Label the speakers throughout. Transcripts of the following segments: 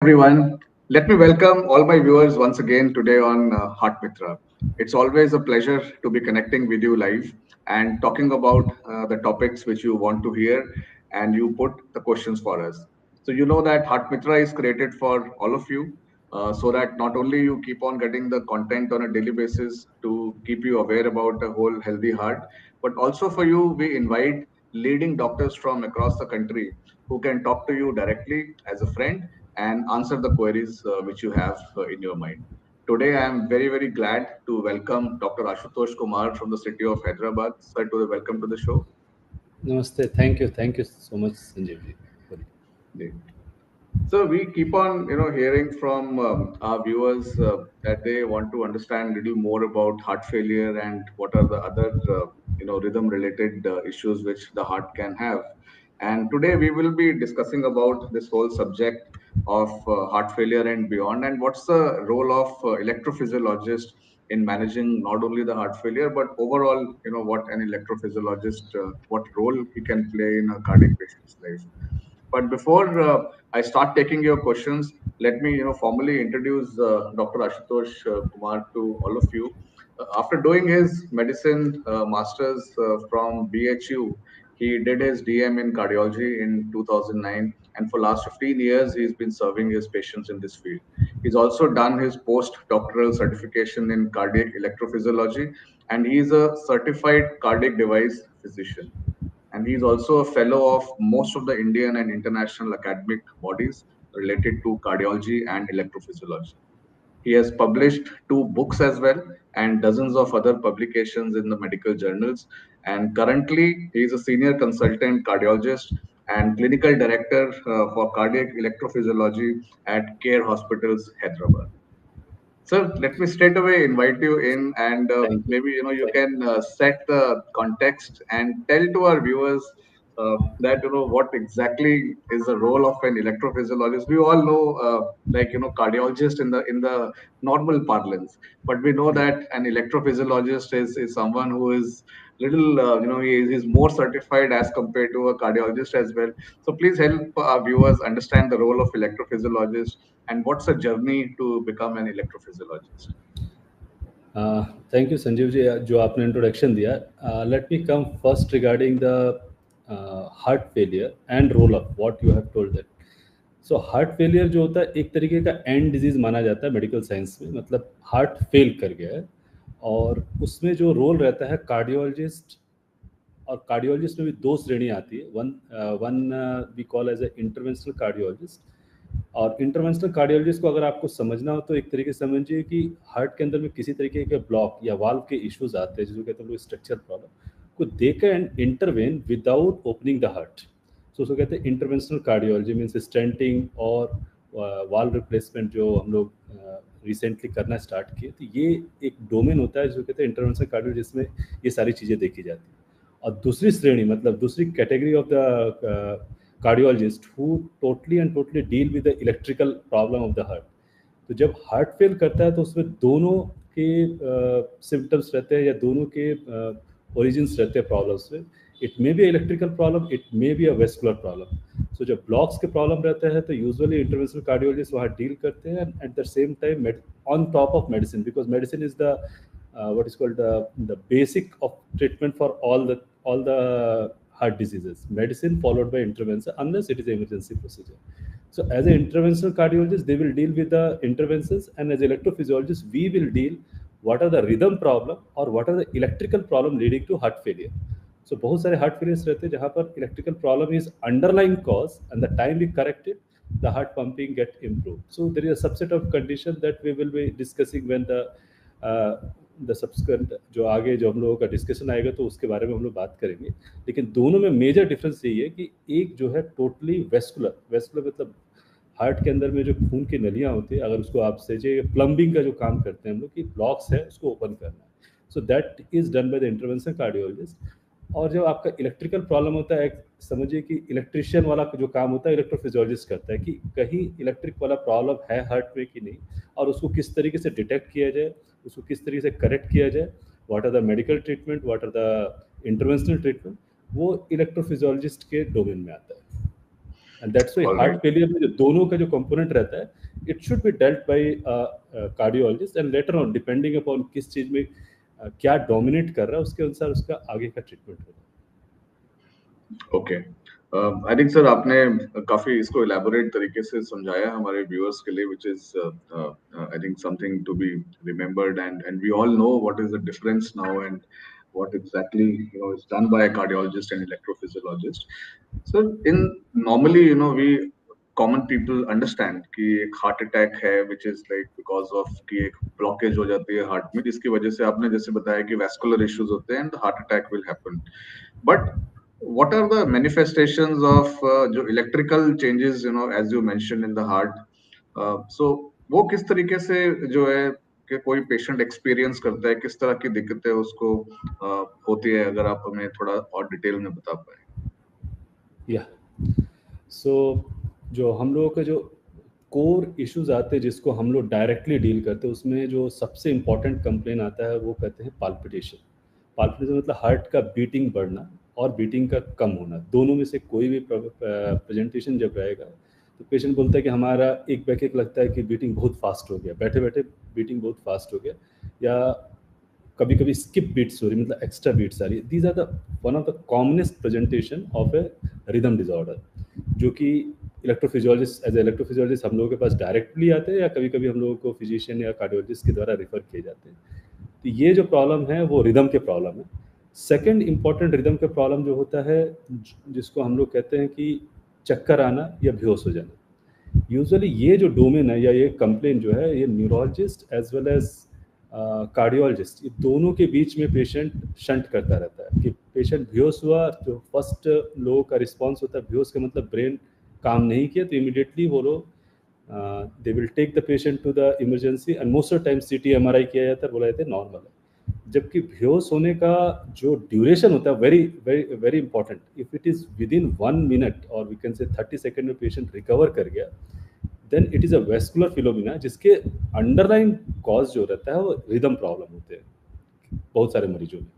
Speaker 1: everyone. Let me welcome all my viewers once again today on Heart Mitra. It's always a pleasure to be connecting with you live and talking about the topics which you want to hear and you put the questions for us. So, you know that Heart Mitra is created for all of you so that not only you keep on getting the content on a daily basis to keep you aware about a whole healthy heart, but also for you, we invite leading doctors from across the country who can talk to you directly as a friend and answer the queries which you have in your mind. Today, I am very, very glad to welcome Dr. Ashutosh Kumar from the city of Hyderabad. Sir, welcome to the show.
Speaker 2: Namaste. Thank you so much, Sanjeev ji.
Speaker 1: Yeah. So we keep on, hearing from our viewers that they want to understand a little more about heart failure and what are the other, rhythm-related issues which the heart can have. And today we will be discussing about this whole subject of heart failure and beyond, and what's the role of electrophysiologist in managing not only the heart failure but overall, what an electrophysiologist, what role he can play in a cardiac patient's life. But before I start taking your questions, let me formally introduce Dr. Ashutosh Kumar to all of you. After doing his medicine masters from BHU, he did his DM in cardiology in 2009, and for last 15 years he's been serving his patients in this field. He's also done his postdoctoral certification in cardiac electrophysiology, and he's a certified cardiac device physician, and he's also a fellow of most of the Indian and international academic bodies related to cardiology and electrophysiology. He has published two books as well and dozens of other publications in the medical journals. And currently, he is a senior consultant cardiologist and clinical director for cardiac electrophysiology at Care Hospitals, Hyderabad. Sir, let me straight away invite you in, and
Speaker 2: Thank you.
Speaker 1: maybe you can set the context and tell to our viewers that what exactly is the role of an electrophysiologist. We all know, like cardiologist in the normal parlance, but we know
Speaker 2: Yeah.
Speaker 1: that an electrophysiologist is someone who is little he is more certified as compared to a cardiologist as well. So please help our viewers understand the role of electrophysiologist and what's the journey to become an electrophysiologist.
Speaker 2: Thank you, Sanjeev ji, जो आपने introduction दिया. Let me come first regarding the heart failure and roll up. What you have told that. So heart failure जो होता है एक तरीके का and disease माना जाता है मेडिकल साइंस में, मतलब हार्ट फेल कर गया है, और उसमें जो रोल रहता है कार्डियोलॉजिस्ट, और कार्डियोलॉजिस्ट में भी दो श्रेणी आती है. One we call as a interventional cardiologist. और इंटरवेंशनल कार्डियोलॉजिस्ट को अगर आपको समझना हो तो एक तरीके से समझिए कि हार्ट के अंदर में किसी तरीके के ब्लॉक या वाल्व के इश्यूज आते हैं जिसको कहते हैं स्ट्रक्चर प्रॉब्लम, को they can intervene without opening the heart. So उसको कहते हैं इंटरवेंशनल कार्डियोलॉजी, मीन्स स्टेंटिंग और वाल्व रिप्लेसमेंट जो हम लोग रिसेंटली करना स्टार्ट किए. तो ये एक डोमेन होता है जो कहते हैं इंटरवेंशनल कार्डियोलॉजी, जिसमें ये सारी चीज़ें देखी जाती हैं. और दूसरी श्रेणी, मतलब दूसरी category of the cardiologist who totally and totally deal with the electrical problem of the heart. तो जब हार्ट फेल करता है तो उसमें दोनों के सिम्टम्स रहते हैं या दोनों के ओरिजिन्स रहते हैं प्रॉब्लम्स में. It may be electrical problem, it may be a vascular problem. So जब ब्लॉक्स के प्रॉब्लम रहता है तो यूजुअली इंटरवेंशनल कार्डियोलॉजिस्ट वहाँ डील करते हैं at the same time on top of medicine, because medicine is the what is called the basic of treatment for all the heart diseases. Medicine followed by intervention unless it is an emergency procedure. So as an interventional cardiologist, they will deal with the interventions, and as electrophysiologist, we will deal what are the rhythm problem or what are the electrical problem leading to heart failure. So बहुत सारे heart failures रहते हैं जहाँ पर electrical problem is underlying cause, and the time we correct it, the heart pumping get improved. So there is a subset of condition that we will be discussing when the subsequent जो आगे जो हम लोगों का discussion आएगा तो उसके बारे में हम लोग बात करेंगे. लेकिन दोनों में मेजर डिफरेंस यही है कि एक जो है टोटली वेस्कुलर मतलब हार्ट के अंदर में जो खून की नलियाँ होती है, अगर उसको आप समझिए प्लम्बिंग का जो काम करते हैं हम लोग कि ब्लॉक्स है उसको ओपन करना है. So that is done by the interventional cardiologist. और जब आपका इलेक्ट्रिकल प्रॉब्लम होता है, समझिए कि इलेक्ट्रिशियन वाला जो काम होता है इलेक्ट्रोफिजियोलॉजिस्ट करता है कि कहीं इलेक्ट्रिक वाला प्रॉब्लम है हार्ट में कि नहीं, और उसको किस तरीके से डिटेक्ट किया जाए, उसको किस तरीके से करेक्ट किया जाए, what are the medical treatment, what are the interventional treatment, वो इलेक्ट्रोफिजियोलॉजिस्ट के डोमेन में आता है. And that's why
Speaker 1: All
Speaker 2: heart
Speaker 1: right.
Speaker 2: Failure में जो दोनों का जो कंपोनेंट रहता है, it should be dealt by cardiologist, and later on depending upon किस चीज में क्या डोमिनेट कर रहा है, उसके अनुसार उसका आगे का ट्रीटमेंट होगा।
Speaker 1: ओके, आई थिंक सर आपने काफी इसको इलेबोरेट तरीके से समझाया हमारे व्यूअर्स के लिए, which is I think something to be remembered, and we all know what is the difference now and what exactly is done by a cardiologist and electrophysiologist. So in normally we common people understand कि एक heart attack है which is like because of कि एक blockage हो जाती है heart में, जिसकी वजह से आपने जैसे बताया कि vascular issues होते हैं and heart attack will happen. But what are the manifestations of जो electrical changes as you mentioned in the heart? So वो किस तरीके से जो है कि कोई पेशेंट एक्सपीरियंस करता है, किस तरह की दिक्कतें उसको होती है, अगर आप हमें थोड़ा और डिटेल में बता पाए।
Speaker 2: या सो जो हम लोगों के जो कोर इश्यूज आते हैं जिसको हम लोग डायरेक्टली डील करते हैं, उसमें जो सबसे इम्पॉर्टेंट कंप्लेन आता है वो कहते हैं पाल्पिटेशन। पाल्पिटेशन मतलब हार्ट का बीटिंग बढ़ना और बीटिंग का कम होना, दोनों में से कोई भी प्रेजेंटेशन जब रहेगा तो पेशेंट बोलता है कि हमारा एक लगता है कि बीटिंग बहुत फास्ट हो गया, बैठे बैठे बीटिंग बहुत फास्ट हो गया, या कभी कभी स्किप बीट्स हो रही, मतलब एक्स्ट्रा बीट्स आ रही है। These are the one of the commonest presentation of a rhythm disorder, जो कि इलेक्ट्रोफिजियोलॉजिस्ट एज ए इलेक्ट्रोफिजियोलॉजिस्ट हम लोगों के पास डायरेक्टली आते हैं या कभी कभी हम लोगों को फिजिशियन या कार्डियोलॉजिस्ट के द्वारा रेफर किए जाते हैं। तो ये जो प्रॉब्लम है वो रिदम के प्रॉब्लम है। सेकेंड इंपॉर्टेंट रिदम के प्रॉब्लम जो होता है जिसको हम लोग कहते हैं कि चक्कर आना या बेहोश हो जाना। यूजुअली ये जो डोमेन है या ये कंप्लेन जो है, ये neurologist as well as cardiologist, ये दोनों के बीच में पेशेंट शंट करता रहता है कि पेशेंट बेहोश हुआ, जो फर्स्ट लोगों का रिस्पॉन्स होता है बेहोश का मतलब ब्रेन काम नहीं किया, तो इमीडिएटली वो लोग they will take the patient to the emergency and most of time CT MRI किया जाता है, बोला जाता है नॉर्मल है। जबकि बेहोश होने का जो ड्यूरेशन होता है very very very important, if it is within 1 minute और वी कैन से 30 सेकेंड में पेशेंट रिकवर कर गया, then it is a vascular phenomena जिसके अंडरलाइन कॉज जो रहता है वो रिदम प्रॉब्लम होते हैं बहुत सारे मरीजों में,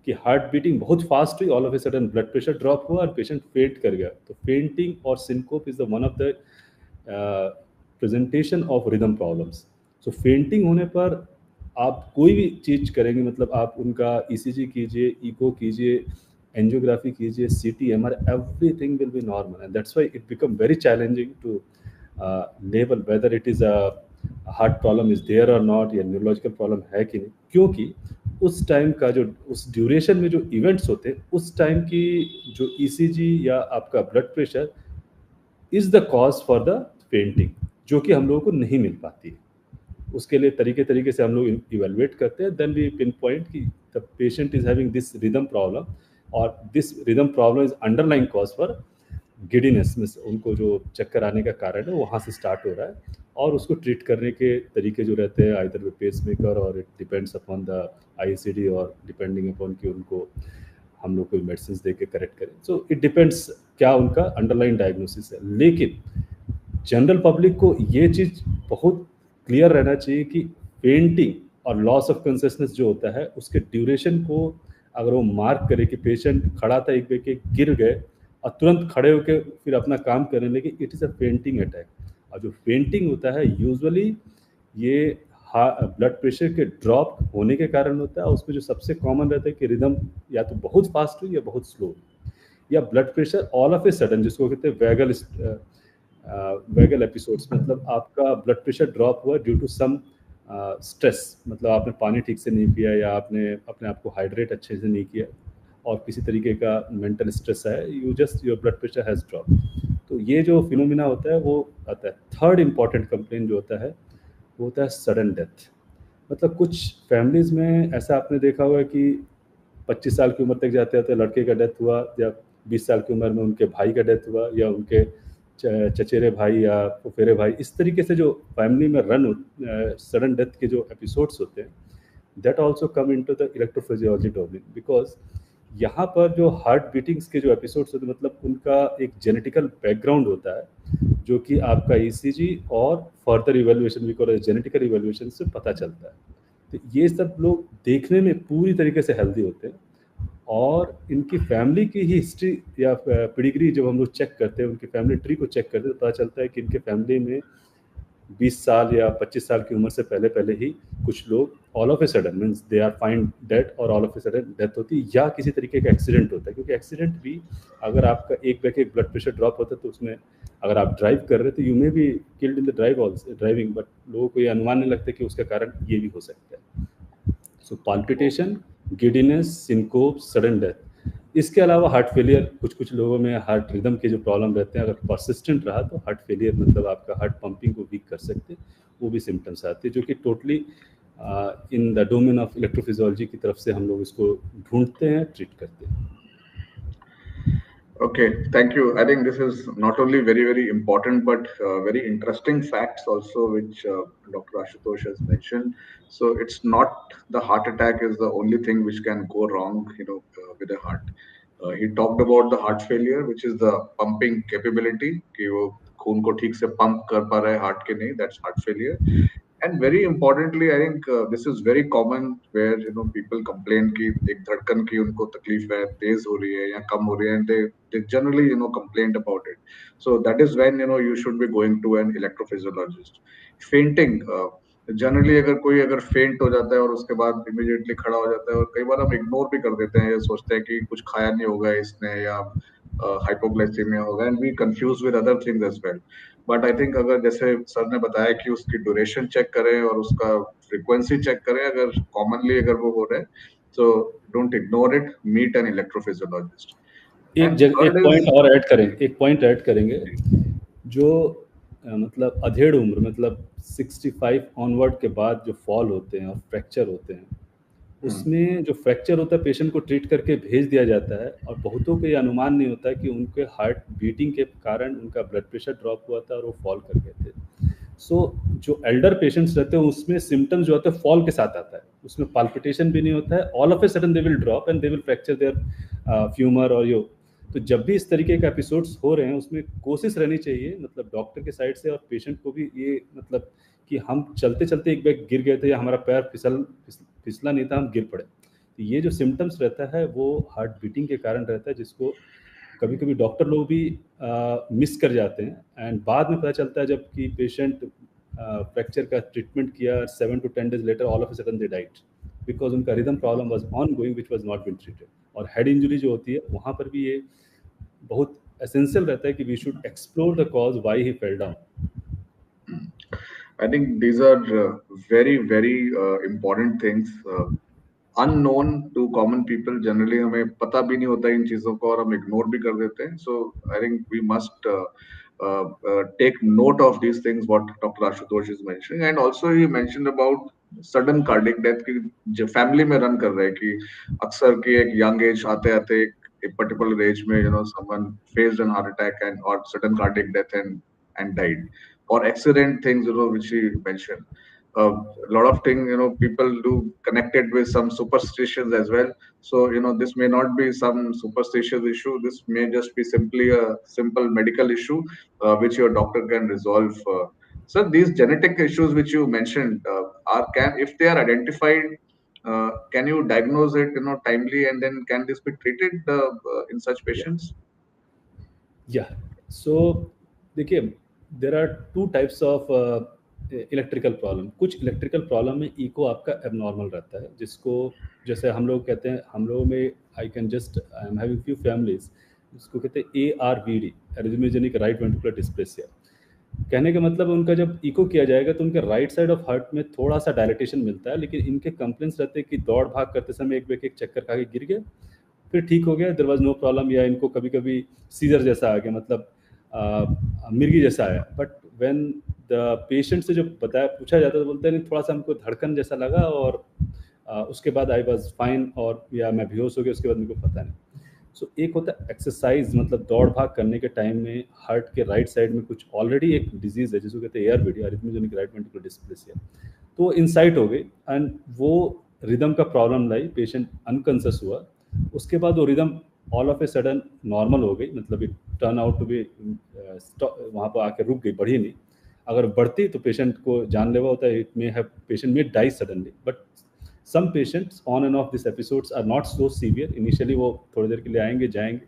Speaker 2: कि हार्ट बीटिंग बहुत फास्ट हुई, all of a sudden blood pressure drop हुआ और पेशेंट फेंट कर गया। तो फेंटिंग और syncope is the one of the presentation of rhythm problems. So fainting होने पर आप कोई भी चीज़ करेंगे, मतलब आप उनका ECG कीजिए, इको कीजिए, एंजियोग्राफी कीजिए, CT MRI, everything will be normal, and that's why it become very challenging to level whether it is a heart problem is there or not, या न्यूरोलॉजिकल प्रॉब्लम है कि नहीं, क्योंकि उस टाइम का जो उस ड्यूरेशन में जो इवेंट्स होते हैं उस टाइम की जो ECG या आपका blood pressure is the cause for the fainting, जो कि हम लोगों को नहीं मिल पाती है। उसके लिए तरीके से हम लोग इवेलुएट करते हैं, देन वी पिन पॉइंट कि the patient is having this rhythm problem और this rhythm problem is underline cause for giddiness, में उनको जो चक्कर आने का कारण है वहाँ से स्टार्ट हो रहा है, और उसको ट्रीट करने के तरीके जो रहते हैं आइदर विद पेसमेकर और it depends upon the ICD और डिपेंडिंग अपॉन कि उनको हम लोग कोई मेडिसिन दे के करेक्ट करें। सो इट डिपेंड्स क्या उनका अंडरलाइन डायग्नोसिस है। लेकिन जनरल पब्लिक को ये चीज़ बहुत क्लियर रहना चाहिए कि पेंटिंग और लॉस ऑफ कॉन्शियसनेस जो होता है उसके ड्यूरेशन को अगर वो मार्क करे कि पेशेंट खड़ा था एक के गिर गए और तुरंत खड़े होकर फिर अपना काम करने लगे, it is a fainting attack. और जो फेंटिंग होता है यूजुअली ये ब्लड प्रेशर के ड्रॉप होने के कारण होता है। उसमें जो सबसे कॉमन रहता है कि रिदम या तो बहुत फास्ट हुई या बहुत स्लो, या blood pressure all of a sudden, जिसको कहते हैं वैगल एपिसोड्स, मतलब आपका ब्लड प्रेशर ड्रॉप हुआ ड्यू टू सम स्ट्रेस, मतलब आपने पानी ठीक से नहीं पिया या आपने अपने आप को हाइड्रेट अच्छे से नहीं किया और किसी तरीके का मेंटल स्ट्रेस है, your blood pressure has drop. तो ये जो फिनोमिना होता है वो आता है। थर्ड इम्पॉर्टेंट कंप्लेन जो होता है वो होता है सडन डेथ। मतलब कुछ फैमिलीज़ में ऐसा आपने देखा होगा कि 25 साल की उम्र तक जाते जाते लड़के का डेथ हुआ, या 20 साल की उम्र में उनके भाई का डेथ हुआ, या उनके चचेरे भाई या फुफेरे भाई, इस तरीके से जो फैमिली में सडन डेथ के जो एपिसोड्स होते हैं, that also come into the electrophysiology domain, because यहाँ पर जो हार्ट बीटिंग्स के जो एपिसोड्स होते हैं, मतलब उनका एक जेनेटिकल बैकग्राउंड होता है जो कि आपका ECG और फर्दर इवेल्युएशन भी करो जेनेटिकल इवेल्युएशन से पता चलता है। तो ये सब लोग देखने में पूरी तरीके से हेल्दी होते हैं और इनकी फैमिली की ही हिस्ट्री या पेडिग्री जब हम लोग चेक करते हैं, उनकी फैमिली ट्री को चेक करते हैं, तो पता चलता है कि इनके फैमिली में 20 साल या 25 साल की उम्र से पहले पहले ही कुछ लोग all of a sudden means they are find dead, और all of a sudden death होती है, या किसी तरीके का एक्सीडेंट होता है। क्योंकि एक्सीडेंट भी, अगर आपका एक बैक एक ब्लड प्रेशर ड्रॉप होता है तो उसमें अगर आप ड्राइव कर रहे हैं तो you may be killed in the driving, but लोगों को ये अनुमान नहीं लगता कि उसका कारण ये भी हो सकता है। So palpitation, giddiness, syncope, sudden death. इसके अलावा हार्ट फेलियर, कुछ कुछ लोगों में हार्ट रिदम के जो प्रॉब्लम रहते हैं, अगर परसिस्टेंट रहा तो हार्ट फेलियर मतलब आपका हार्ट पंपिंग को वीक कर सकते हैं, वो भी सिम्टम्स आते हैं, जो कि totally in the domain of electrophysiology की तरफ से हम लोग इसको ढूंढते हैं, ट्रीट करते हैं।
Speaker 1: Okay, thank you. I think this is not only very, very important, but very interesting facts also, which Dr. Ashutosh has mentioned. So it's not the heart attack is the only thing which can go wrong, with the heart. He talked about the heart failure, which is the pumping capability, कि वो खून को ठीक से pump कर पा रहा है heart के नहीं, that's heart failure. And very importantly, I think this is very common where people complain कि एक धड़कन की उनको तकलीफ है, तेज हो रही है या कम हो रही है, and they generally complain about it. So that is when you should be going to an electrophysiologist. Fainting, generally अगर फेंट हो जाता है और उसके बाद इमीडिएटली खड़ा हो जाता है, और कई बार हम इग्नोर भी कर देते हैं, ये सोचते हैं कि कुछ खाया नहीं होगा इसने या हाइपोग्लाइसीमिया होगा, and we confuse with other things as well. But I think अगर जैसे सर ने बताया कि उसकी ड्यूरेशन चेक करें और उसका फ्रीक्वेंसी चेक करें, अगर कॉमनली अगर वो हो रहा है, so don't ignore it, meet an electrophysiologist.
Speaker 2: एक पॉइंट ऐड करेंगे, जो मतलब अधेड़ उम्र, मतलब 65 ऑनवर्ड के बाद जो फॉल होते हैं और फ्रैक्चर होते हैं, उसमें जो फ्रैक्चर होता है पेशेंट को ट्रीट करके भेज दिया जाता है, और बहुतों को ये अनुमान नहीं होता कि उनके हार्ट बीटिंग के कारण उनका ब्लड प्रेशर ड्रॉप हुआ था और वो फॉल कर गए थे। सो जो एल्डर पेशेंट्स रहते हैं उसमें सिम्टम्स जो होते हैं फॉल के साथ आता है, उसमें पाल्पिटेशन भी नहीं होता है, all of a sudden they will drop and they will fracture their femur और यो। तो जब भी इस तरीके के एपिसोड्स हो रहे हैं, उसमें कोशिश रहनी चाहिए, मतलब डॉक्टर के साइड से और पेशेंट को भी, ये मतलब कि हम चलते चलते एक बैग गिर गए थे या हमारा पैर फिसला नहीं था, हम गिर पड़े, तो ये जो सिम्टम्स रहता है वो हार्ट बीटिंग के कारण रहता है, जिसको कभी कभी डॉक्टर लोग भी मिस कर जाते हैं, एंड बाद में पता चलता है जब कि पेशेंट फ्रैक्चर का ट्रीटमेंट किया, 7 to 10 days later all of a sudden they died, because उनका rhythm problem was ongoing which was not been treated. और हेड इंजरी जो होती है वहाँ पर भी ये बहुत एसेंशियल रहता है कि we should explore the cause why he fell down.
Speaker 1: I think these are very, very important things. Unknown to common people, generally हमें पता भी नहीं होता इन चीजों को और हम इग्नोर भी कर देते हैं. So I think we must take note of these things what Dr. Ashutosh is mentioning, and also he mentioned about sudden cardiac death की जो फैमिली में रन कर रहे हैं कि अक्सर की एक यंग एज आते आते एक पर्टिकुलर एज में someone faced an heart attack and or sudden cardiac death and died, or accident things which he mentioned. A lot of things people do connect it with some superstitions as well. So this may not be some superstitious issue, this may just be simply a simple medical issue which your doctor can resolve. So these genetic issues which you mentioned if they are identified, can you diagnose it timely, and then can this be treated in such patients?
Speaker 2: So देखिए, there are 2 types of electrical problem. कुछ electrical problem में echo आपका abnormal रहता है, जिसको जैसे हम लोग कहते हैं, हम लोगों में I am having few families, जिसको कहते हैं ARVD, एरिथमेजेनिक राइट वेंट्रिकुलर डिस्प्लेसिया। कहने का मतलब उनका जब इको किया जाएगा तो उनके राइट साइड ऑफ हार्ट में थोड़ा सा डायलेटेशन मिलता है, लेकिन इनके कंप्लेंट्स रहते हैं कि दौड़ भाग करते समय एक चक्कर खा के गिर गए, फिर ठीक हो गया, देयर वाज नो प्रॉब्लम, या इनको कभी कभी सीजर जैसा आ गया, मतलब मिर्गी जैसा आया। बट व्हेन द पेशेंट से जो पूछा जाता है तो बोलते हैं नहीं, थोड़ा सा हमको धड़कन जैसा लगा और उसके बाद आई वाज फाइन, और या मैं बेहोश हो गया, उसके बाद मेरे को पता नहीं। सो एक होता है एक्सरसाइज, मतलब दौड़ भाग करने के टाइम में हार्ट के राइट साइड में कुछ ऑलरेडी एक डिजीज़ है जिसको कहते हैं ARVD, अरिथमेजेनिक राइट वेंट्रिकुलर डिस्प्लेसिया, तो इनसाइट हो गई एंड वो रिदम का प्रॉब्लम लाई, पेशेंट अनकॉन्शियस हुआ, उसके बाद वो rhythm all of a sudden normal हो गई, मतलब it turn out to be वहाँ पर आके रुक गई, बढ़ी नहीं। अगर बढ़ती तो पेशेंट को जानलेवा होता है, it may have patient may die suddenly, but some patients on and off this episodes are not so severe, initially वो थोड़ी देर के लिए आएंगे जाएंगे,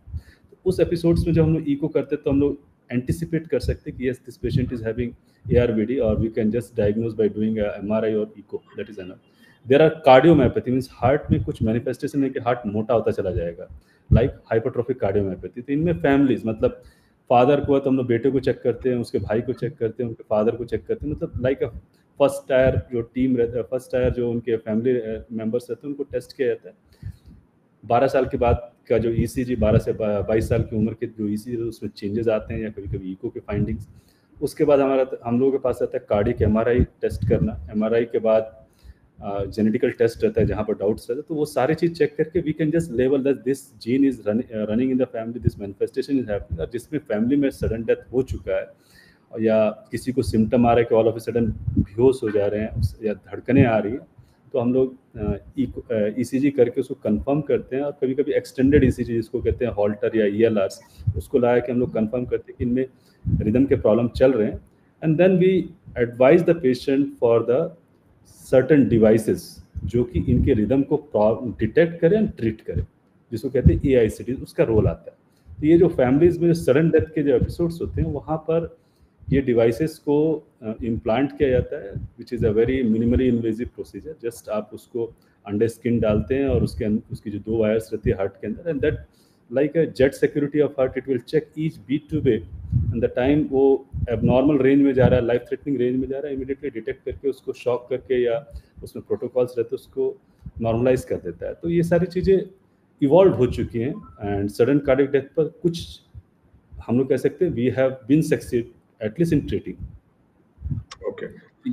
Speaker 2: तो उस एपिसोड्स में जब हम लोग इको करते हैं तो हम लोग एंटिसिपेट कर सकते हैं कि yes this patient is having ARVD, और we can just diagnose by doing MRI और echo, that is enough. There are cardiomyopathy, means heart में कुछ मैनिफेस्टेशन है कि हार्ट मोटा होता चला जाएगा, लाइक हाइपरट्रोफिक कार्डियोमायोपैथी. तो इनमें फैमिलीज, मतलब फादर को तो हम लोग बेटे को चेक करते हैं, उसके भाई को चेक करते हैं, उनके फादर को चेक करते हैं, मतलब लाइक फर्स्ट टायर जो टीम रहता है, फर्स्ट टायर जो उनके फैमिली मेंबर्स रहते हैं उनको टेस्ट किया जाता है. 12 साल के बाद का जो ECG, 12 से 22 साल की उम्र के जो ECG उसमें चेंजेस आते हैं या कभी कभी इको के फाइंडिंग्स. उसके बाद हम लोगों के पास रहता है कार्डिक MRI टेस्ट करना. MRI के बाद जेनेटिकल टेस्ट रहता है जहाँ पर डाउट्स रहते हैं, तो वो सारी चीज़ चेक करके we can just level that this gene is running in the family, this manifestation is happening. और जिसमें फैमिली में सडन डेथ हो चुका है या किसी को सिम्टम आ रहा है कि ऑल ऑफ ए सडन बेहोश हो जा रहे हैं या धड़कनें आ रही हैं, तो हम लोग ECG करके उसको कंफर्म करते हैं. और कभी कभी एक्सटेंडेड ECG जिसको कहते हैं हॉल्टर या ELRs, उसको लगा के हम लोग कंफर्म करते हैं कि इनमें रिदम के प्रॉब्लम चल रहे हैं. And then we advise the patient for the certain devices जो कि इनके रिदम को डिटेक्ट करें एंड ट्रीट करें, जिसको कहते हैं AICD, उसका रोल आता है. तो ये जो फैमिलीज में सडन डेथ के जो एपिसोड्स होते हैं वहाँ पर ये डिवाइसेस को इम्प्लांट किया जाता है, which is a very minimally invasive procedure. Just आप उसको अंडर स्किन डालते हैं और उसकी जो 2 वायर्स रहती है हार्ट के अंदर, and that like a jet security of heart, it will check each beat to beat, and the time वो एबनॉर्मल रेंज में जा रहा है, लाइफ थ्रेटनिंग रेंज में जा रहा है, इमीडिएटली डिटेक्ट करके उसको शॉक करके या उसमें प्रोटोकॉल्स रहते हैं उसको नॉर्मलाइज कर देता है. तो ये सारी चीज़ें इवॉल्व हो चुकी हैं. एंड सडन कार्डियक डेथ पर कुछ हम लोग कह सकते हैं we have been succeed at least in treating.
Speaker 1: Okay.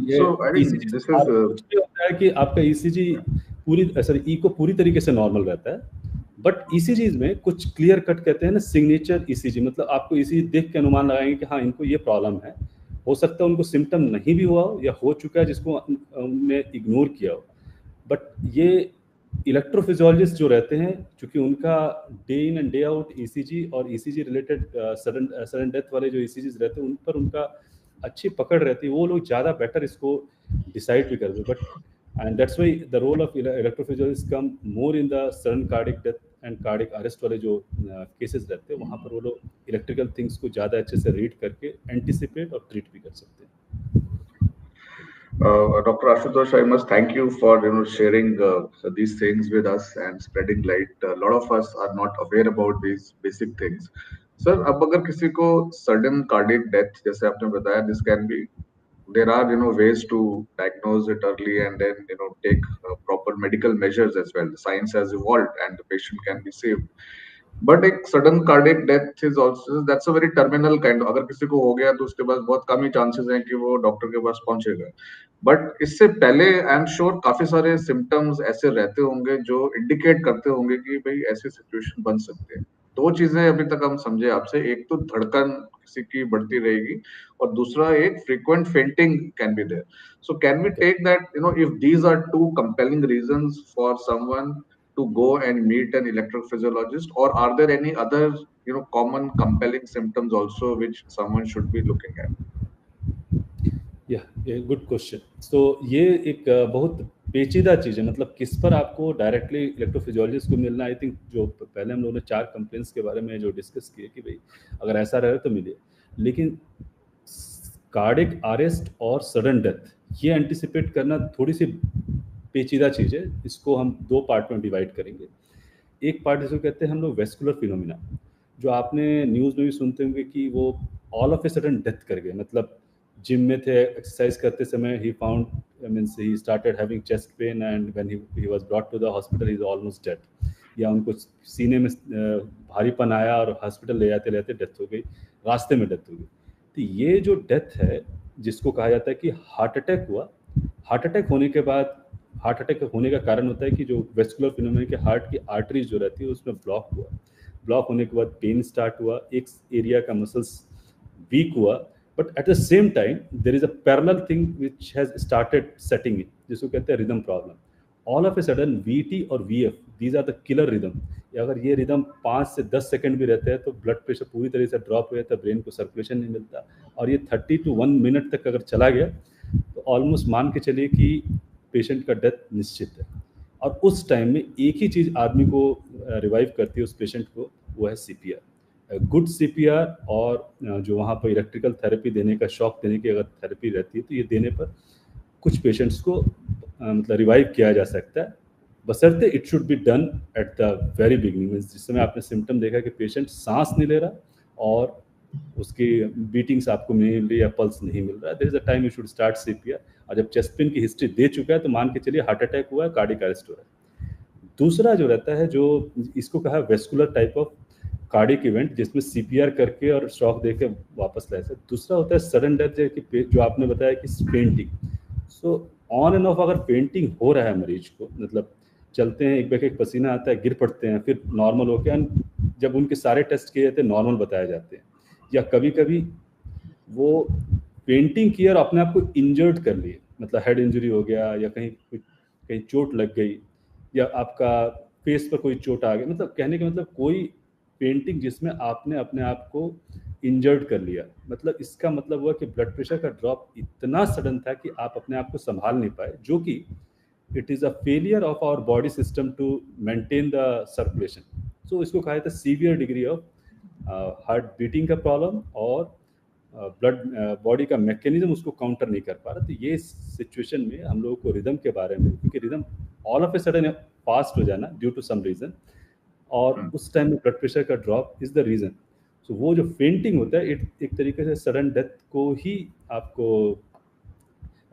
Speaker 2: ये
Speaker 1: So I think
Speaker 2: ECG
Speaker 1: this is
Speaker 2: कुछ भी होता है कि आपका ECG इको पूरी तरीके से नॉर्मल रहता है, बट ECGs में कुछ क्लियर कट कहते हैं ना सिग्नेचर ECG, मतलब आपको ECG देख के अनुमान लगाएंगे कि हाँ इनको ये प्रॉब्लम है. हो सकता है उनको सिम्टम नहीं भी हुआ हो या हो चुका है जिसको उनने इग्नोर किया हो, बट ये इलेक्ट्रोफिजियोलॉजिस्ट जो रहते हैं, क्योंकि उनका day in and day out ECG और ECG रिलेटेड सडन डेथ वाले जो ECGs रहते हैं उन पर उनका अच्छी पकड़ रहती है, वो लोग ज़्यादा बेटर इसको डिसाइड भी करते हैं. But and that's why the role of electrophysiologist come more in the sudden cardiac death and cardiac arrest वाले जो केसेस रहते हैं, वहाँ पर वो लोग इलेक्ट्रिकल थिंग्स को ज़्यादा अच्छे से रीड करके एंटिसिपेट और ट्रीट भी कर सकते हैं.
Speaker 1: Dr. Ashutosh, I must thank you for sharing these things with us and spreading light. A lot of us are not aware about these basic things. Sir, अब अगर किसी को sudden cardiac death जैसे आपने बताया, this can be, there are ways to diagnose it early and then take proper medical measures as well. The science has evolved and the patient can be saved. But एक sudden cardiac death is also that's a very terminal kind. अगर किसी को हो गया तो उसके पास बहुत कम ही chances हैं कि वो डॉक्टर के पास पहुंचेगा. बट इससे पहले आई एम श्योर काफी सारे सिम्टम्स ऐसे रहते होंगे जो इंडिकेट करते होंगे कि भाई ऐसी सिचुएशन बन सकती है. 2 चीजें अभी तक हम समझे आपसे, एक तो धड़कन किसी की बढ़ती रहेगी और दूसरा एक frequent fainting can be there. So can we take that if these are 2 compelling reasons for someone to go and meet an electrophysiologist, or are there any other common compelling symptoms also which someone should be looking at?
Speaker 2: Good question. तो ये एक बहुत पेचीदा चीज़ है, मतलब किस पर आपको डायरेक्टली इलेक्ट्रोफिजियोलॉजिस्ट को मिलना. आई थिंक जो पहले हम लोगों ने 4 कंप्लेंट्स के बारे में जो डिस्कस किए कि भाई अगर ऐसा रहे तो मिले, लेकिन कार्डिक अरेस्ट और सडन डेथ ये एंटिसिपेट करना थोड़ी सी पेचीदा चीज़ है. इसको हम 2 पार्ट में डिवाइड करेंगे. एक पार्ट जिसको कहते हैं हम लोग वेस्कुलर फिनोमिना, जो आपने न्यूज़ में भी सुनते होंगे कि वो all of a sudden death कर गए, मतलब जिम में थे, एक्सरसाइज करते समय ही found means he started having chest pain and when he was brought to the hospital he is almost dead, या उनको सीने में भारीपन आया और हॉस्पिटल ले जाते लेते डेथ हो गई, रास्ते में डेथ हो गई. तो ये जो डेथ है जिसको कहा जाता है कि हार्ट अटैक हुआ, हार्ट अटैक होने के बाद, हार्ट अटैक होने का कारण होता है कि जो वेस्कुलर फिनोमेना के हार्ट की आर्टरीज जो रहती है उसमें ब्लॉक हुआ, ब्लॉक होने के बाद पेन स्टार्ट हुआ, एक एरिया का मसल्स वीक हुआ, but at the same time there is a parallel thing which has started setting in, जिसको कहते हैं rhythm problem. All of a sudden VT और VF these are the killer rhythm. अगर ये rhythm 5 से 10 second भी रहते हैं तो ब्लड प्रेशर पूरी तरह से ड्रॉप हो जाता है, ब्रेन को सर्कुलेशन नहीं मिलता, और ये 30 to 1 मिनट तक अगर चला गया तो ऑलमोस्ट मान के चलिए कि पेशेंट का डेथ निश्चित है. और उस टाइम में एक ही चीज़ आदमी को रिवाइव करती है उस पेशेंट को, वो है सीपीआर। गुड सीपीआर और जो वहाँ पर इलेक्ट्रिकल थेरेपी देने का, शॉक देने की अगर थेरेपी रहती है तो ये देने पर कुछ पेशेंट्स को मतलब रिवाइव किया जा सकता है, बशर्ते it should be done at the very beginning. जिस समय आपने सिम्टम देखा कि पेशेंट सांस नहीं ले रहा और उसकी बीटिंग्स आपको मिल रही है या पल्स नहीं मिल रहा है, there is a time you should start CPR. और जब चेस्ट पेन की हिस्ट्री दे चुका है तो मान के चलिए हार्ट अटैक हुआ है, कार्डियक अरेस्ट हो रहा है। दूसरा जो रहता है, जो इसको कहा vascular type of cardiac event, जिसमें सीपीआर करके और शॉक देके वापस ला सकते। दूसरा होता है सडन डेथ, जो आपने बताया कि painting. So on and of अगर पेंटिंग हो रहा है मरीज को, मतलब चलते हैं, एक एक पसीना आता है, गिर पड़ते हैं, फिर नॉर्मल हो गया, जब उनके सारे टेस्ट किए जाते हैं नॉर्मल बताए जाते हैं, या कभी कभी वो पेंटिंग किया और अपने आप को इंजर्ड कर लिए, मतलब हेड इंजरी हो गया या कहीं कहीं चोट लग गई या आपका फेस पर कोई चोट आ गई, मतलब कहने का मतलब कोई पेंटिंग जिसमें आपने अपने आप को इंजर्ड कर लिया, मतलब इसका मतलब हुआ कि ब्लड प्रेशर का ड्रॉप इतना सडन था कि आप अपने आप को संभाल नहीं पाए, जो कि it is a failure of our body system to maintain the circulation. So इसको कहा जाता है severe degree of heart beating का प्रॉब्लम और ब्लड बॉडी का मैकेनिज्म उसको काउंटर नहीं कर पा रहा। तो ये सिचुएशन में हम लोगों को रिदम के बारे में, क्योंकि rhythm all of a sudden fast हो जाना ड्यू टू सम रीज़न, और उस टाइम में ब्लड प्रेशर का ड्रॉप इज़ द रीज़न। सो वो जो फेंटिंग होता है, एक तरीके से सडन डेथ को ही आपको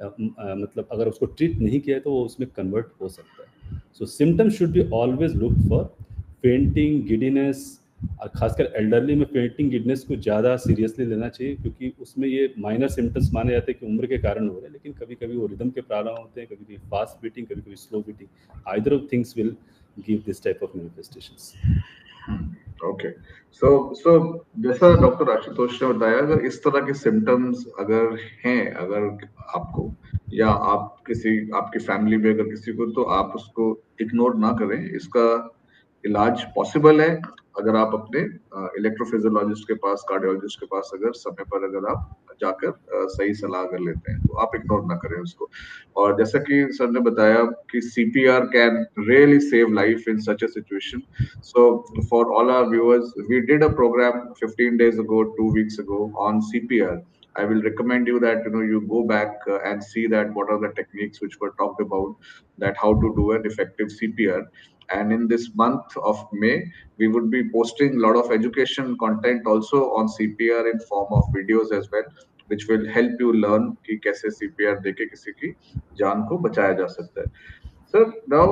Speaker 2: मतलब अगर उसको ट्रीट नहीं किया है तो वो उसमें कन्वर्ट हो सकता है। So symptoms should be always look for fainting, giddiness, और खासकर एल्डरली में फेंटिंग, गिडनेस को ज़्यादा सीरियसली लेना चाहिए, क्योंकि उसमें ये माइनर सिम्टम्स माने जाते हैं कि उम्र के कारण हो रहे हैं, लेकिन कभी कभी वो रिदम के प्रॉब्लम होते हैं, कभी कभी फास्ट बीटिंग, कभी कभी slow beating, either of things will give this type of manifestations.
Speaker 1: Okay, so जैसा डॉक्टर आशुतोष ने बताया, अगर इस तरह के सिम्टम्स अगर हैं, अगर आपको या आप किसी आपकी फैमिली में अगर किसी को, तो आप उसको इग्नोर ना करें। इसका इलाज पॉसिबल है अगर आप अपने इलेक्ट्रोफिजियोलॉजिस्ट के पास, कार्डियोलॉजिस्ट के पास अगर समय पर अगर आप जाकर सही सलाह अगर लेते हैं, तो आप इग्नोर ना करें उसको। और जैसा कि सर ने बताया कि CPR can really save life in such a situation. So for all our viewers, we did a program 15 days ago, 2 weeks ago on CPR. I will recommend you that you go back and see that what are the techniques which were talked about, that how to do an effective CPR. And in this month of May, we would be posting a lot of education content also on CPR in form of videos as well, which will help you learn कि कैसे CPR देके किसी की जान को बचाया जा सकता है। So now,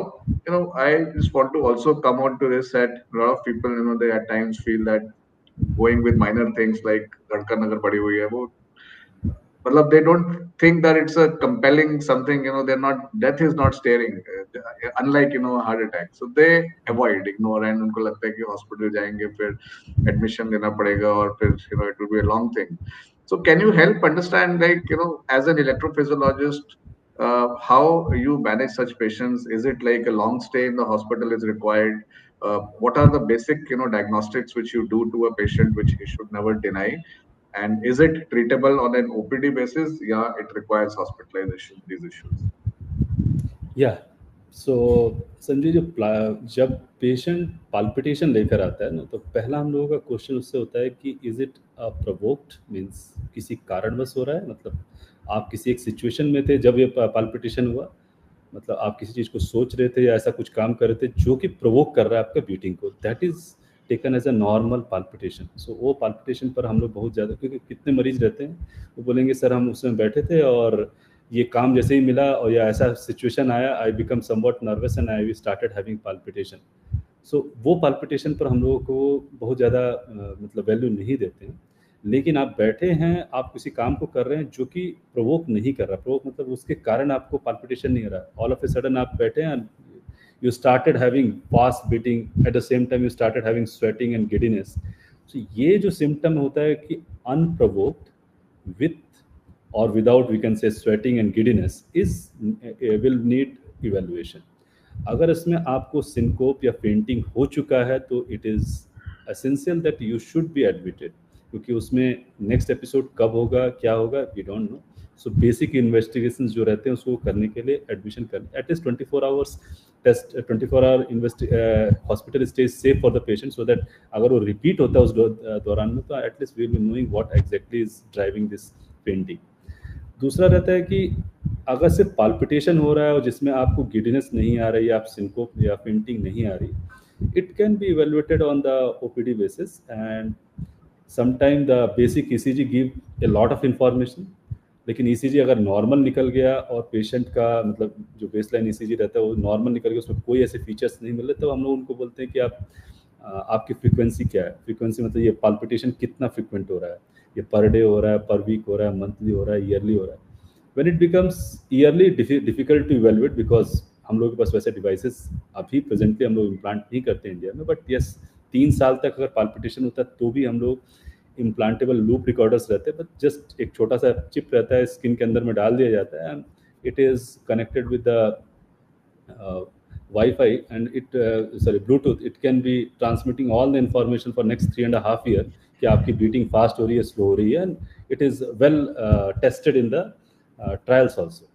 Speaker 1: I just want to also come on to this, that a lot of people, they at times feel that going with minor things like धड़कन अगर बढ़ी हुई है, वो मतलब they don't think that it's a compelling something, they're not, death is not staring, unlike heart attack. So they avoid, ignore, and उनको लगता है कि hospital जाएंगे फिर admission लेना पड़ेगा और फिर it will be a long thing. So can you help understand, like, as an electrophysiologist, how you manage such patients? Is it like a long stay in the hospital is required? What are the basic, diagnostics which you do to a patient which he should never deny? And is it treatable on an OPD basis? Yeah, it requires hospitalization, these issues.
Speaker 2: या सो संजय, जब patient palpitation लेकर आता है ना, तो पहला हम लोगों का क्वेश्चन उससे होता है कि इज इट प्रोवोक्ड, मीन्स किसी कारणवश हो रहा है, मतलब आप किसी एक सिचुएशन में थे जब ये पाल्पिटेशन हुआ, मतलब आप किसी चीज़ को सोच रहे थे या ऐसा कुछ काम कर रहे थे जो कि प्रोवोक कर रहा है आपका बीटिंग को, that is taken as a normal palpitation. So वो पाल्पिटेशन पर हम लोग बहुत ज़्यादा, क्योंकि कितने मरीज रहते हैं वो बोलेंगे सर हम उसमें बैठे थे और ये काम जैसे ही मिला और या ऐसा सिचुएशन आया, I become somewhat nervous and I started having palpitation. So वो पाल्पिटेशन पर हम लोगों को बहुत ज़्यादा मतलब वैल्यू नहीं देते हैं। लेकिन आप बैठे हैं, आप किसी काम को कर रहे हैं जो कि प्रोवोक नहीं कर रहा, प्रोवोक मतलब उसके कारण आपको पाल्पिटेशन नहीं हो रहा, ऑल ऑफ ए सडन आप बैठे हैं, you started having fast beating, at the same time you started having sweating and giddiness. So ये जो सिम्टम होता है कि unprovoked with or without, we can say, sweating and giddiness is will need evaluation. अगर इसमें आपको syncope या fainting हो चुका है तो it is essential that you should be admitted, क्योंकि उसमें नेक्स्ट एपिसोड कब होगा क्या होगा we don't know, so basic investigation जो रहते हैं उसको करने के लिए एडमिशन करना, at least 24 hours test, 24 hour hospital stay safe for the patient, so that अगर वो रिपीट होता है उस दौरान में तो at least we will be knowing what exactly is driving this fainting. दूसरा रहता है कि अगर सिर्फ पाल्पिटेशन हो रहा है और जिसमें आपको गिडनेस नहीं आ रही, आप सिंकोप या फेंटिंग नहीं आ रही, it can be evaluated on the OPD basis, and sometimes the basic ECG give a lot of information, लेकिन ECG अगर नॉर्मल निकल गया और पेशेंट का मतलब जो बेसलाइन ECG रहता है वो नॉर्मल निकल गया, उसमें कोई ऐसे फीचर्स नहीं मिल रहे, तो हम लोग उनको बोलते हैं कि आपकी फ्रीक्वेंसी क्या है। फ्रीक्वेंसी मतलब ये पाल्पिटेशन कितना फ्रीक्वेंट हो रहा है, ये पर डे हो रहा है, पर वीक हो रहा है, मंथली हो रहा है, ईयरली हो रहा है। When it becomes early difficult to evaluate, because हम लोग के पास वैसे डिवाइसेस अभी प्रेजेंटली हम लोग इम्प्लांट नहीं करते इंडिया में, बट यस 3 साल तक अगर पाल्पिटेशन होता है तो भी हम लोग इम्प्लांटेबल लूप रिकॉर्डर्स रहते हैं, बट जस्ट एक छोटा सा चिप रहता है, स्किन के अंदर में डाल दिया जाता है, and it is connected with the Wi-Fi and Bluetooth. It can be transmitting all the information for next 3.5 years कि आपकी बीटिंग फास्ट हो रही है, स्लो हो रही है, and it is well tested in the trials also.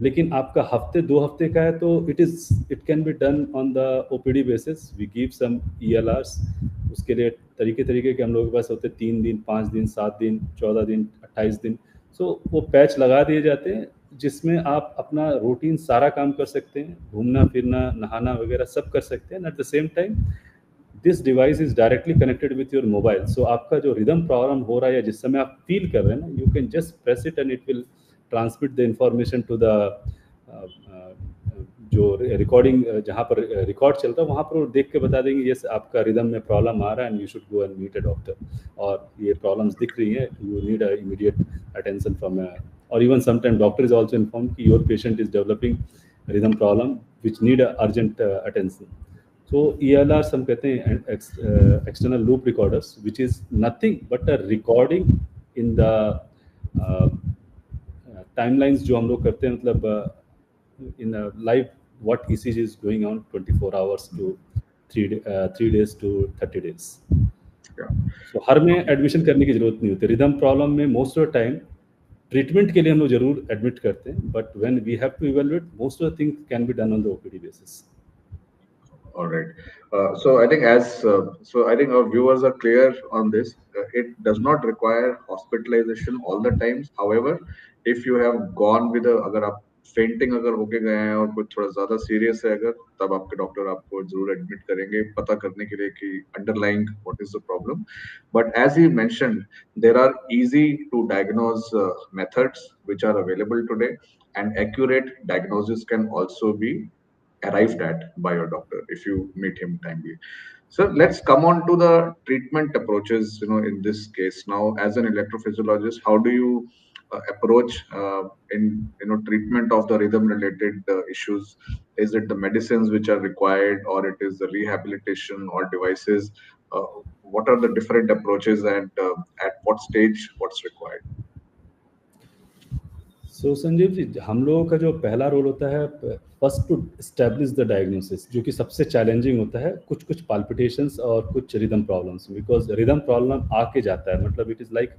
Speaker 2: लेकिन आपका हफ्ते 2 हफ्ते का है तो it can be done on the OPD basis. We give some ELRs, उसके लिए तरीके के हम लोगों के पास होते हैं, 3 दिन, 5 दिन, 7 दिन, 14 दिन, 28 दिन। सो वो पैच लगा दिए जाते हैं जिसमें आप अपना रूटीन सारा काम कर सकते हैं, घूमना फिरना, नहाना वगैरह सब कर सकते हैं। At the same time this device is directly connected with your mobile, so आपका जो रिदम प्रॉब्लम हो रहा है या जिस समय आप फील कर रहे हैं ना, you can just press it and it will transmit the information to the जो रिकॉर्डिंग, जहाँ पर रिकॉर्ड चल रहा है वहाँ पर वो देख के बता देंगे यस आपका रिदम में प्रॉब्लम आ रहा है and you should go and meet a doctor, और ये प्रॉब्लम्स दिख रही है, you need a immediate attention from or even sometimes doctor is also informed कि your patient is developing rhythm problem which need a urgent attention. So ELRs हम कहते हैं external loop recorders, which is nothing but a recording in the timelines जो हम लोग करते हैं, मतलब in a live what ECG is going on 24 hours to 3 days to 30 days. So हर में एडमिशन करने की जरूरत नहीं होती। रिदम प्रॉब्लम में most of the time treatment के लिए हम लोग जरूर एडमिट करते हैं, but when we have to evaluate most of the things can be done on the OPD basis.
Speaker 1: All right. So I think our viewers are clear on this. It does not require hospitalization all the times. However, if you have gone with अगर आप fainting अगर होके गए हैं और कुछ थोड़ा ज्यादा सीरियस है अगर, तब आपके डॉक्टर आपको जरूर एडमिट करेंगे पता करने के लिए कि underlying what is the problem. But as he mentioned, there are easy to diagnose methods which are available today, and accurate diagnosis can also be arrived at by your doctor if you meet him timely. So let's come on to the treatment approaches, in this case. Now, as an electrophysiologist, how do you approach in treatment of the rhythm related issues? Is it the medicines which are required, or it is the rehabilitation or devices? What are the different approaches, and at what stage what's required?
Speaker 2: So Sanjeev ji, हम लोगों का जो पहला role होता है first to establish the diagnosis, जो कि सबसे चैलेंजिंग होता है। कुछ पाल्पिटेशंस और कुछ rhythm problems, because rhythm problem आके जाता है, मतलब it is like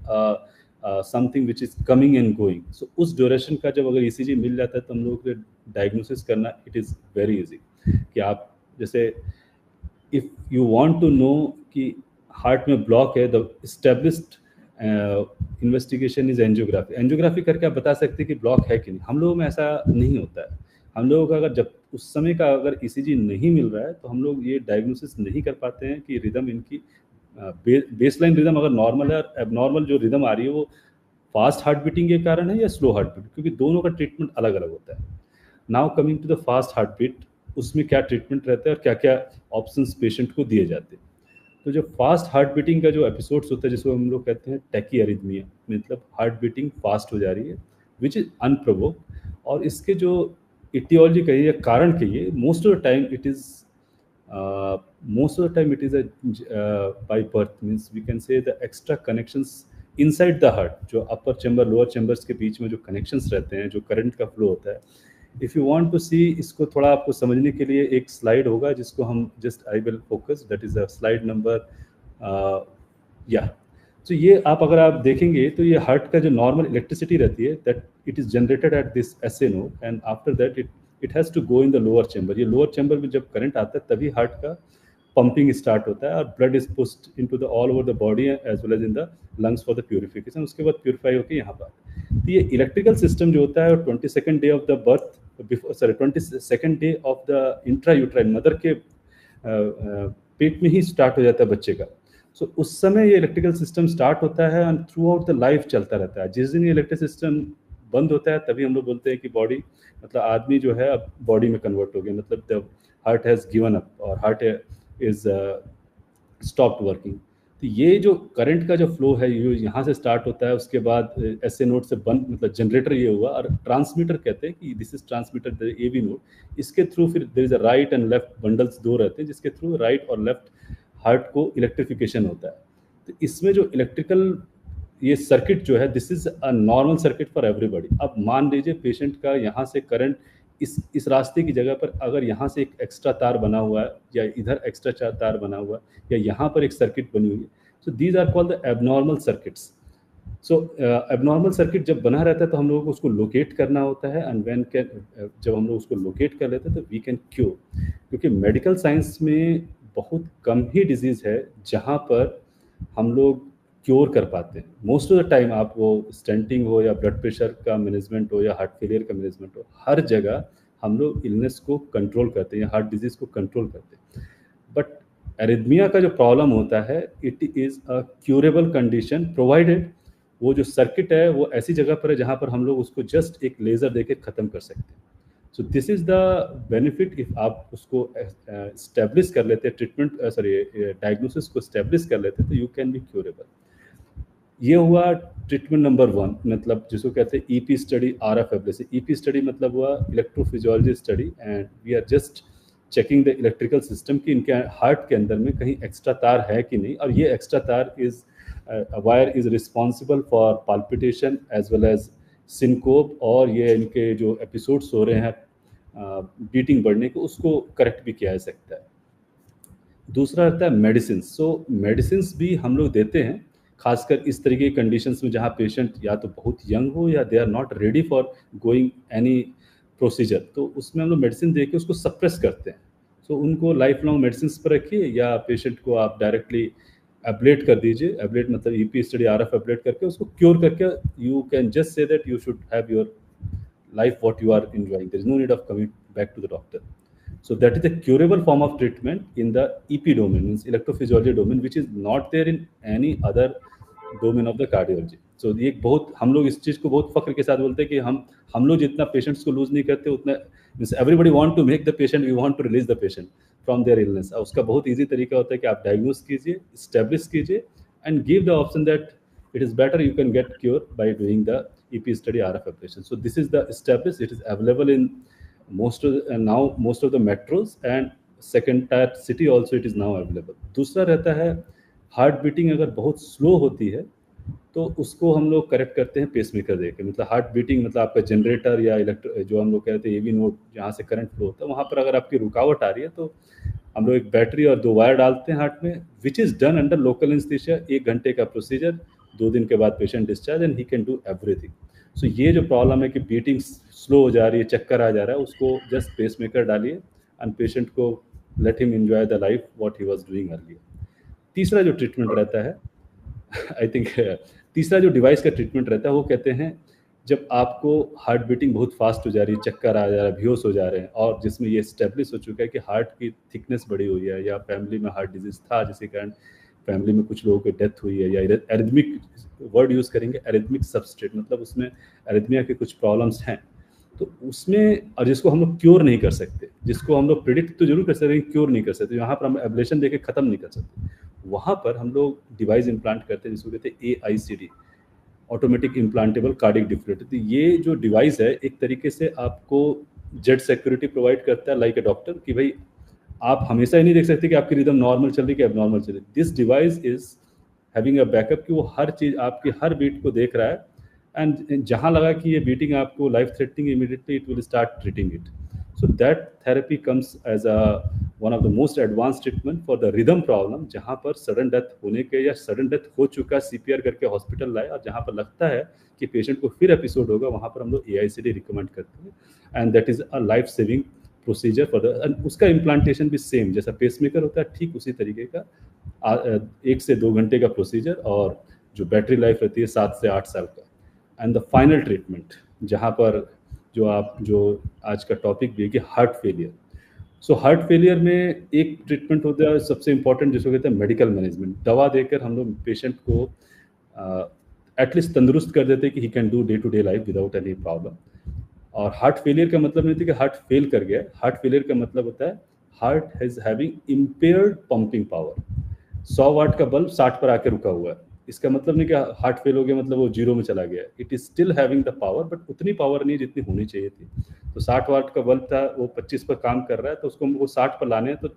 Speaker 2: something which is coming and going. So उस ड्यूरेशन का जब अगर ECG मिल जाता है तो हम लोगों के डायग्नोसिस करना इट इज़ वेरी इजी। कि आप जैसे if you want to know कि हार्ट में ब्लॉक है, the established investigation is angiography. Angiography करके आप बता सकते हैं कि ब्लॉक है कि नहीं। हम लोगों में ऐसा नहीं होता है। हम लोगों का अगर जब उस समय का अगर ECG नहीं मिल रहा है तो हम लोग ये डायग्नोसिस नहीं कर पाते हैं कि रिदम इनकी बेसलाइन रिदम अगर नॉर्मल है और एबनॉर्मल जो रिदम आ रही है वो फास्ट हार्ट बीटिंग के कारण है या स्लो हार्ट बीट, क्योंकि दोनों का ट्रीटमेंट अलग अलग होता है। Now coming to the fast heart beat, उसमें क्या ट्रीटमेंट रहता है और क्या क्या ऑप्शंस पेशेंट को दिए जाते हैं। तो जो फास्ट हार्ट बीटिंग का जो एपिसोड्स होता है जिसको हम लोग कहते हैं टैकीअरिथमिया, मतलब हार्ट बीटिंग फास्ट हो जा रही है विच इज़ अनप्रोवोक्ड, और इसके जो इटियोलॉजी कहिए या कारण कहिए, most of the time it is by birth, means we can say the extra connections inside the heart, जो अपर चैम्बर लोअर चैम्बर्स के बीच में जो कनेक्शंस रहते हैं, जो करंट का फ्लो होता है। इफ़ यू वांट टू सी, इसको थोड़ा आपको समझने के लिए एक स्लाइड होगा जिसको हम just I will focus, that is the slide number या। तो ये आप अगर आप देखेंगे तो ये हार्ट का जो नॉर्मल इलेक्ट्रिसिटी रहती है that it is generated at this SA node and after that it has to go in the lower chamber. ये लोअर चैम्बर में जब करंट आता है तभी हार्ट का पंपिंग स्टार्ट होता है और blood is pushed into the all over the body as well as in the lungs for the purification. उसके बाद प्यूरिफाई होकर यहाँ पर। तो ये इलेक्ट्रिकल सिस्टम जो होता है 22nd day of the birth before 22nd day of the intra uterine mother के पेट में ही स्टार्ट हो जाता है बच्चे का। सो उस समय ये इलेक्ट्रिकल सिस्टम स्टार्ट होता है and through out the life चलता रहता है। जिस दिन ये इलेक्ट्रिक सिस्टम बंद होता है तभी हम लोग बोलते हैं कि बॉडी मतलब आदमी जो है अब बॉडी में कन्वर्ट हो गया, मतलब the heart has given up और हार्ट इज स्टॉप्ड वर्किंग। तो ये जो करंट का जो फ्लो है ये यहाँ से स्टार्ट होता है, उसके बाद SA नोड से बंद मतलब जनरेटर ये हुआ और ट्रांसमीटर कहते हैं कि this is transmitter AV node. इसके थ्रू फिर there is a right and left bundles दो रहते हैं जिसके थ्रू राइट और लेफ्ट हार्ट को इलेक्ट्रिफिकेशन होता है। तो इसमें जो इलेक्ट्रिकल ये सर्किट जो है this is a normal circuit for everybody. अब मान लीजिए पेशेंट का यहाँ से करंट इस रास्ते की जगह पर अगर यहाँ से एक एक्स्ट्रा तार बना हुआ है या इधर एक्स्ट्रा तार बना हुआ है या यहाँ पर एक सर्किट बनी हुई है, so these are called the abnormal circuits. So abnormal circuit जब बना रहता है तो हम लोगों को उसको लोकेट करना होता है एंड व्हेन कैन जब हम लोग उसको लोकेट कर लेते हैं तो वी कैन क्योर। क्योंकि मेडिकल साइंस में बहुत कम ही डिजीज़ है जहाँ पर हम लोग क्योर कर पाते हैं। मोस्ट ऑफ द टाइम आप वो स्टेंटिंग हो या ब्लड प्रेशर का मैनेजमेंट हो या हार्ट फेलियर का मैनेजमेंट हो, हर जगह हम लोग इलनेस को कंट्रोल करते हैं या हार्ट डिजीज़ को कंट्रोल करते हैं। बट एरिथमिया का जो प्रॉब्लम होता है it is a curable condition provided वो जो सर्किट है वो ऐसी जगह पर है जहाँ पर हम लोग उसको जस्ट एक लेज़र देके ख़त्म कर सकते हैं। So this is the benefit if आप उसको इस्टेब्लिश कर लेते हैं ट्रीटमेंट डायग्नोसिस को इस्टेब्लिश कर लेते हैं तो यू कैन बी क्यूरेबल। ये हुआ ट्रीटमेंट नंबर 1, मतलब जिसको कहते हैं EP study RF ablation. EP study मतलब हुआ electrophysiology study and we are just checking the electrical system कि इनके हार्ट के अंदर में कहीं एक्स्ट्रा तार है कि नहीं, और ये एक्स्ट्रा तार is wire is responsible for palpitation as well as syncope, और ये इनके जो एपिसोड्स हो रहे हैं बीटिंग बढ़ने को उसको करेक्ट भी किया जा सकता है। दूसरा रहता है मेडिसिन। सो मेडिसिन भी हम लोग देते हैं खासकर इस तरीके की कंडीशंस में जहाँ पेशेंट या तो बहुत यंग हो या they are not ready for going any procedure, तो उसमें हम लोग मेडिसिन दे के उसको सप्रेस करते हैं। सो उनको लाइफ लॉन्ग मेडिसिन पर रखिए या पेशेंट को आप डायरेक्टली एब्लेट कर दीजिए। एब्लेट मतलब EP स्टडी RF एब्लेट करके उसको क्योर करके you can just say that you should have your life what you are enjoying. There is no need of coming back to the doctor. So that is a curable form of treatment in the EP domain, means electrophysiology domain, which is not there in any other domain of the cardiology. So ये बहुत हम लोग इस चीज़ को बहुत फख्र के साथ बोलते हैं कि हम लोग जितना पेशेंट्स को लूज नहीं करते उतना means everybody want to make the patient, we want to release the patient from their illness. उसका बहुत ईजी तरीका होता है कि आप डायग्नोज कीजिए, स्टेब्लिश कीजिए and give the option that it is better you can get cure by doing the EP study RF ablation. So this is the established, it is available in most of the metros and second tier city also it is now available. दूसरा रहता है heart beating अगर बहुत slow होती है तो उसको हम लोग करेक्ट करते हैं पेसमेकर देके। मतलब हार्ट बीटिंग मतलब आपका जनरेटर या जो हम लोग कहते हैं AV नोड जहाँ से करंट फ्लो होता है वहाँ पर अगर आपकी रुकावट आ रही है तो हम लोग एक बैटरी और 2 वायर डालते हैं हार्ट में, which is done under local anaesthesia. 1 घंटे का प्रोसीजर, 2 दिन के बाद patient discharge and he can do everything. So ये जो प्रॉब्लम है कि बीटिंग स्लो हो जा रही है, चक्कर आ जा रहा है, उसको जस्ट पेसमेकर डालिए एंड पेशेंट को let him enjoy the life what he was doing earlier. तीसरा जो ट्रीटमेंट रहता है आई थिंक तीसरा जो डिवाइस का ट्रीटमेंट रहता है वो कहते हैं जब आपको हार्ट बीटिंग बहुत फास्ट हो जा रही है, चक्कर आ जा रहा है, बेहोश हो जा रहे हैं, और जिसमें ये स्टेब्लिश हो चुका है कि हार्ट की थिकनेस बढ़ी हुई है या फैमिली में हार्ट डिजीज था जिसके कारण फैमिली में कुछ लोगों की डेथ हुई है, या एरिथमिक वर्ड यूज़ करेंगे, एरिथमिक सबस्ट्रेट मतलब उसमें एरिथमिया के कुछ प्रॉब्लम्स हैं, तो उसमें और जिसको हम लोग क्योर नहीं कर सकते, जिसको हम लोग प्रिडिक्ट तो जरूर कर सकते हैं क्योर नहीं कर सकते, यहाँ पर हम एब्लेशन देके ख़त्म नहीं कर सकते, वहाँ पर हम लोग डिवाइस इम्प्लांट करते हैं जिसको कहते हैं AICD, automatic implantable cardiac defibrillator. तो ये जो डिवाइस है एक तरीके से आपको जेड सिक्योरिटी प्रोवाइड करता है लाइक ए डॉक्टर, कि भाई आप हमेशा ही नहीं देख सकते कि आपकी रिदम नॉर्मल चल रही है कि एबनॉर्मल चल रही है। This device is having a backup कि वो हर चीज़ आपकी हर बीट को देख रहा है एंड जहाँ लगा कि ये बीटिंग आपको life threatening, immediately it will start treating it. So that therapy comes as one of the most advanced treatment for the rhythm problem, जहाँ पर सडन डेथ होने के या सडन डेथ हो चुका CPR करके हॉस्पिटल लाए और जहाँ पर लगता है कि पेशेंट को फिर एपिसोड होगा, वहाँ पर हम लोग AICD रिकमेंड करते हैं, and that is a life saving procedure for the, उसका इम्प्लांटेशन भी सेम जैसा पेसमेकर होता है ठीक उसी तरीके का 1 से 2 घंटे का प्रोसीजर, और जो बैटरी लाइफ रहती है 7 से 8 साल का। एंड द फाइनल ट्रीटमेंट जहाँ पर जो आज का टॉपिक भी है कि heart failure. So heart failure में एक ट्रीटमेंट होता है सबसे इम्पोर्टेंट, जिसको कहते हैं मेडिकल मैनेजमेंट। दवा देकर हम लोग पेशेंट को एटलीस्ट तंदुरुस्त कर देते हैं कि he can do day to day life without any problem. और हार्ट फेलियर का मतलब नहीं होता कि हार्ट फेल कर गया, हार्ट फेलियर का मतलब होता है heart is having impaired pumping power. 100 वाट का बल्ब 60 पर आके रुका हुआ है, इसका मतलब नहीं कि हार्ट फेल हो गया मतलब वो 0 में चला गया। It is still having the power, but उतनी पावर नहीं जितनी होनी चाहिए थी। तो 60 वाट का बल्ब था, वो 25 पर काम कर रहा है, तो उसको वो 60 पर लाने हैं तो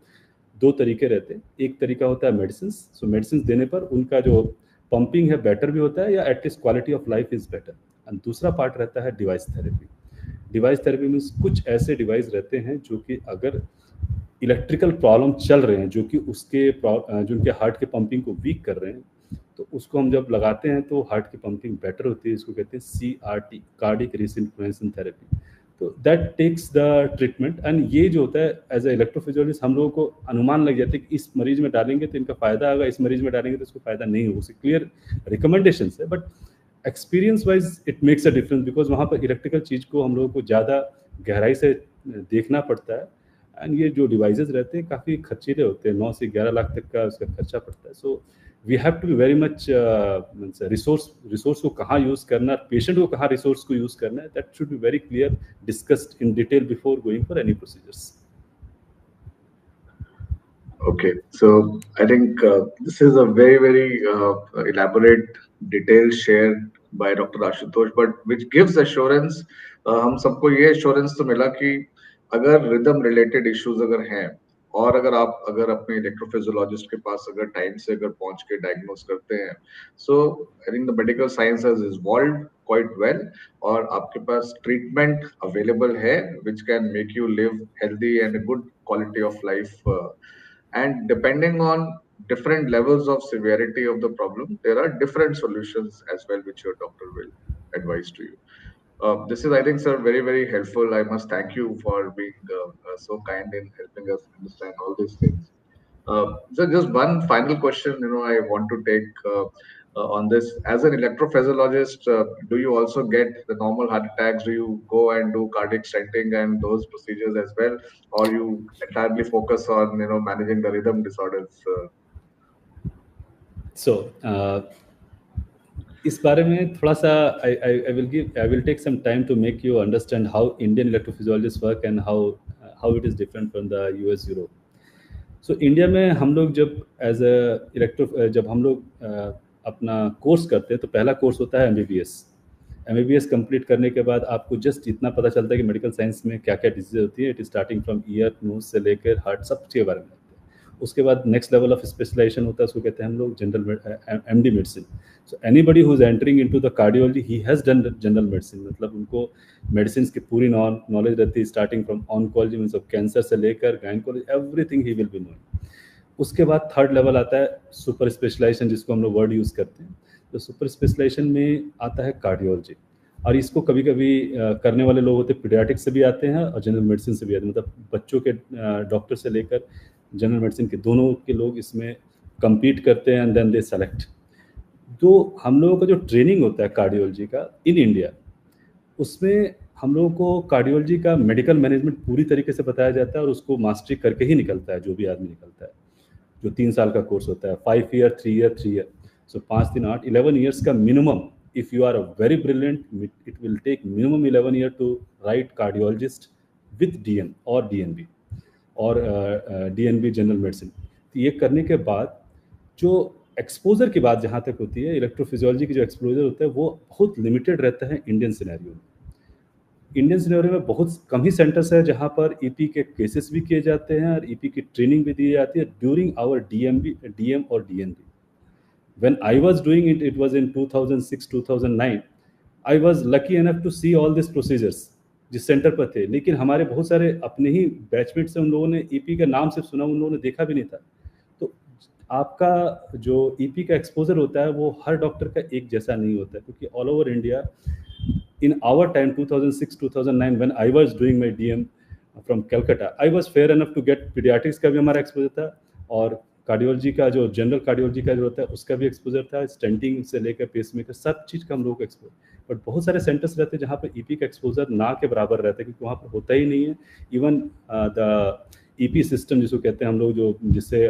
Speaker 2: 2 तरीके रहते हैं। एक तरीका होता है मेडिसिन, सो मेडिसिन देने पर उनका जो पंपिंग है बेटर भी होता है, या at least quality of life is better. And दूसरा पार्ट रहता है device therapy. Device therapy means कुछ ऐसे डिवाइस रहते हैं जो कि अगर इलेक्ट्रिकल प्रॉब्लम चल रहे हैं जो कि जो उनके हार्ट के पंपिंग को वीक कर रहे हैं, तो उसको हम जब लगाते हैं तो हार्ट की पंपिंग बेटर होती है। इसको कहते हैं CRT, कार्डिक रिसिंक्रोनाइजेशन थेरेपी। तो that takes the treatment. And ये जो होता है एज ए इलेक्ट्रोफिजियोलॉजिस्ट हम लोगों को अनुमान लग जाता है कि इस मरीज में डालेंगे तो इनका फायदा होगा, इस मरीज में डालेंगे तो इसको फायदा नहीं होगा। उससे क्लियर रिकमेंडेशन है, but experience wise it makes a difference, because वहाँ पर इलेक्ट्रिकल चीज़ को हम लोगों को ज़्यादा गहराई से देखना पड़ता है। एंड ये जो डिवाइसेस रहते हैं काफ़ी खर्चीले होते हैं, 9 से 11 लाख तक का उसका खर्चा पड़ता है। So we have to be very much resource को कहाँ यूज़ करना, पेशेंट को कहाँ रिसोर्स को यूज़ करना है, that should be very clear, discussed in detail before going for any procedures.
Speaker 1: Okay, so I think this is a very elaborate detail shared by Dr. Ashutosh, but which gives assurance. हम सबको ये assurance तो मिला कि अगर rhythm related issues अगर हैं और अगर अपने इलेक्ट्रोफिजियोलॉजिस्ट के पास अगर टाइम से अगर पहुंच के डायग्नोस करते हैं, so I think the medical science has evolved quite well और आपके पास treatment available है which can make you live healthy and a good quality of life. And depending on different levels of severity of the problem, there are different solutions as well, which your doctor will advise to you. This is, I think, sir, very helpful. I must thank you for being so kind in helping us understand all these things. So just one final question, I want to take on this. As an electrophysiologist, do you also get the normal heart attacks? Do you go and do cardiac stenting and those procedures as well, or you entirely focus on managing the rhythm disorders?
Speaker 2: इस बारे में थोड़ा सा I will take some time to make you understand how Indian electrophysiologists work and how it is different from the US, Europe. So India में हम लोग जब हम लोग अपना कोर्स करते हैं तो पहला कोर्स होता है MBBS कंप्लीट करने के बाद आपको जस्ट इतना पता चलता है कि मेडिकल साइंस में क्या क्या डिजीज होती है। It is starting from ear, nose से लेकर हार्ट, सब के बारे में। उसके बाद नेक्स्ट लेवल ऑफ स्पेशलाइजेशन होता है, उसको कहते हैं हम लोग general MD medicine. So anybody who is entering into the cardiology he has done general medicine, मतलब उनको मेडिसिन की पूरी नॉलेज रहती है, starting from oncology means of cancer से लेकर gynaecology, everything he will be knowing. उसके बाद थर्ड लेवल आता है सुपर स्पेशलाइजेशन, जिसको हम लोग वर्ड यूज़ करते हैं। तो सुपर स्पेशलाइजेशन में आता है कार्डियोलॉजी, और इसको कभी कभी करने वाले लोग होते हैं पीडियाट्रिक से भी आते हैं और जनरल मेडिसिन से भी आते हैं, मतलब बच्चों के डॉक्टर से लेकर जनरल मेडिसिन के दोनों के लोग इसमें compete करते हैं एंड देन दे सेलेक्ट। तो हम लोगों का जो ट्रेनिंग होता है कार्डियोलॉजी का इन इंडिया, उसमें हम लोगों को कार्डियोलॉजी का मेडिकल मैनेजमेंट पूरी तरीके से बताया जाता है और उसको मास्टरी करके ही निकलता है जो भी आदमी निकलता है। जो 3 साल का कोर्स होता है, 5 year, 3 year, 3 year, so 5 3 8 11 years का minimum. If you are a very brilliant, it will take minimum 11 year to right cardiologist with DN और DNB और DNB जनरल मेडिसिन। तो ये करने के बाद जो एक्सपोजर की बात जहाँ तक होती है, इलेक्ट्रोफिजियोलॉजी की जो एक्सपोजर होता है वो बहुत लिमिटेड रहता है इंडियन सिनेरियो में। इंडियन सिनेरियो में बहुत कम ही सेंटर्स है जहाँ पर EP के केसेस भी किए जाते हैं और EP की ट्रेनिंग भी दी जाती है ड्यूरिंग आवर DM और DNB। When I was doing it, it was in 2006, 2009. I was lucky enough to see all these procedures जिस सेंटर पर थे, लेकिन हमारे बहुत सारे अपने ही बैचमेट से उन लोगों ने ईपी का नाम सिर्फ सुना, उन लोगों ने देखा भी नहीं था। तो आपका जो ईपी का एक्सपोजर होता है वो हर डॉक्टर का एक जैसा नहीं होता है, क्योंकि all over India in our time 2006-2009 when I was doing my DM from Calcutta, I was fair enough to get pediatrics का भी हमारा एक्सपोजर था, और कार्डियोलॉजी का जो जनरल कार्डियोलॉजी का जो होता है उसका भी एक्सपोजर था, स्टेंटिंग से लेकर पेसमेकर सब चीज़ का हम लोग को एक्सपोजर। बट बहुत सारे सेंटर्स रहते हैं जहाँ पर ईपी का एक्सपोजर ना के बराबर रहता है, क्योंकि वहाँ पर होता ही नहीं है। इवन द ईपी सिस्टम जिसको कहते हैं हम लोग, जो जिससे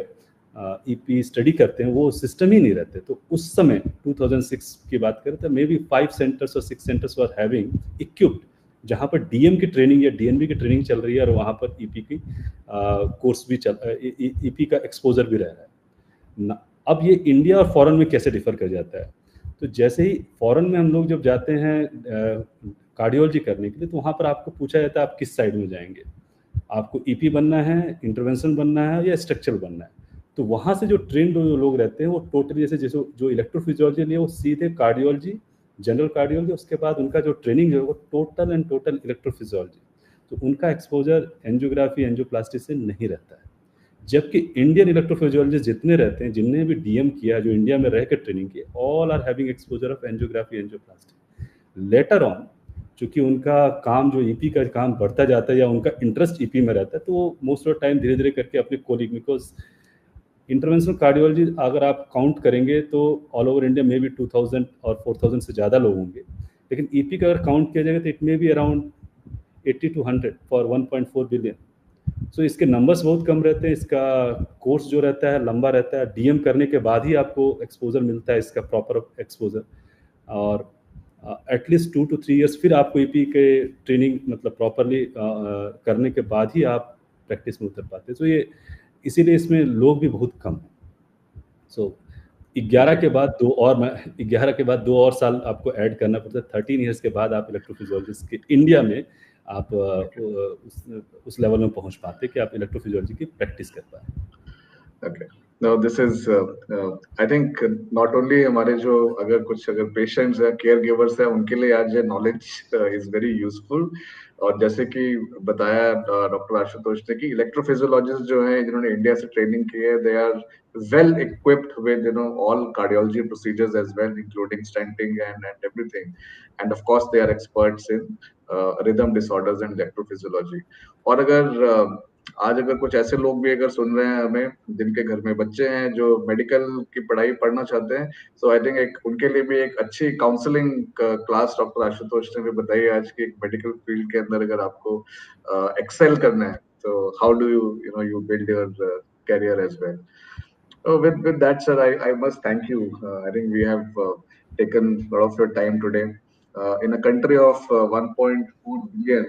Speaker 2: ईपी स्टडी करते हैं, वो सिस्टम ही नहीं रहते। तो उस समय 2006 की बात करें तो मे बी 5 सेंटर्स और 6 सेंटर्स वर हैविंग इक्विप्ड, जहाँ पर डीएम की ट्रेनिंग या डीएनबी की ट्रेनिंग चल रही है, और वहाँ पर ईपी की कोर्स भी ईपी का एक्सपोजर भी रह रहा है। अब ये इंडिया और फॉरेन में कैसे डिफर कर जाता है, तो जैसे ही फॉरेन में हम लोग जब जाते हैं कार्डियोलॉजी करने के लिए, तो वहाँ पर आपको पूछा जाता है आप किस साइड में जाएंगे, आपको ईपी बनना है, इंटरवेंशन बनना है, या स्ट्रक्चरल बनना है। तो वहाँ से जो ट्रेंड लोग रहते हैं वो टोटली जैसे जो इलेक्ट्रोफिजियोलॉजी लिए वो सीधे कार्डियोलॉजी, जनरल कार्डियोलॉजी, उसके बाद उनका जो ट्रेनिंग है वो टोटल इलेक्ट्रोफिजियोलॉजी। तो उनका एक्सपोजर एंजियोग्राफी, एंजियोप्लास्टी से नहीं रहता है। जबकि इंडियन इलेक्ट्रोफिजियोलॉजिस्ट जितने रहते हैं, जिनने भी डीएम किया, जो इंडिया में रहकर ट्रेनिंग की, all are having exposure of angiography, angioplasty. Later on चूँकि उनका काम, जो ईपी का काम बढ़ता जाता है या उनका इंटरेस्ट ईपी में रहता है, तो वो मोस्ट ऑफ टाइम धीरे धीरे करके अपने कोलिग, बिकॉज इंटरवेंशनल कार्डियोलॉजी अगर आप काउंट करेंगे तो ऑल ओवर इंडिया में भी 2000 और 4000 से ज़्यादा लोग होंगे, लेकिन ईपी का अगर काउंट किया जाएगा तो it may be around 80 to 100 for 1.4 billion. So इसके नंबर्स बहुत कम रहते हैं, इसका कोर्स जो रहता है लंबा रहता है, डीएम करने के बाद ही आपको एक्सपोजर मिलता है, इसका प्रॉपर एक्सपोजर, और एटलीस्ट 2 to 3 years फिर आपको ईपी के ट्रेनिंग मतलब प्रॉपरली करने के बाद ही आप प्रैक्टिस में उतर पाते हैं। तो ये इसीलिए इसमें लोग भी बहुत कम हैं। सो 11 के बाद 2 और साल आपको ऐड करना पड़ता है। 13 ईयर्स के बाद आप इलेक्ट्रोफिजियोलॉजिस्ट के इंडिया में आप उस लेवल में पहुंच पाते कि आप इलेक्ट्रोफिजियोलॉजी की प्रैक्टिस कर पाए।
Speaker 1: Okay. Now this is, I think not only हमारे जो अगर पेशेंट्स या केयर गिवर्स है उनके लिए आज ये नॉलेज इज वेरी यूजफुल। और जैसे कि बताया डॉक्टर आशुतोष ने कि इलेक्ट्रोफिजियोलॉजिस्ट जो हैं जिन्होंने इंडिया से ट्रेनिंग की है, they are well equipped with all cardiology procedures as well, including stenting and everything, and of course they are experts in rhythm disorders and electrophysiology। और आज अगर कुछ ऐसे लोग भी अगर सुन रहे हैं हमें, जिनके घर में बच्चे हैं जो मेडिकल की पढ़ाई पढ़ना चाहते हैं, सो आई थिंक एक उनके लिए भी एक अच्छी काउंसलिंग क्लास डॉक्टर आशुतोष ने भी बताई आज की। एक मेडिकल फील्ड के अंदर अगर आपको एक्सेल करना है, तो how do you build your career as well. With that, sir, I must thank you. I think we have taken a lot of your time today. In a country of 1.4 billion,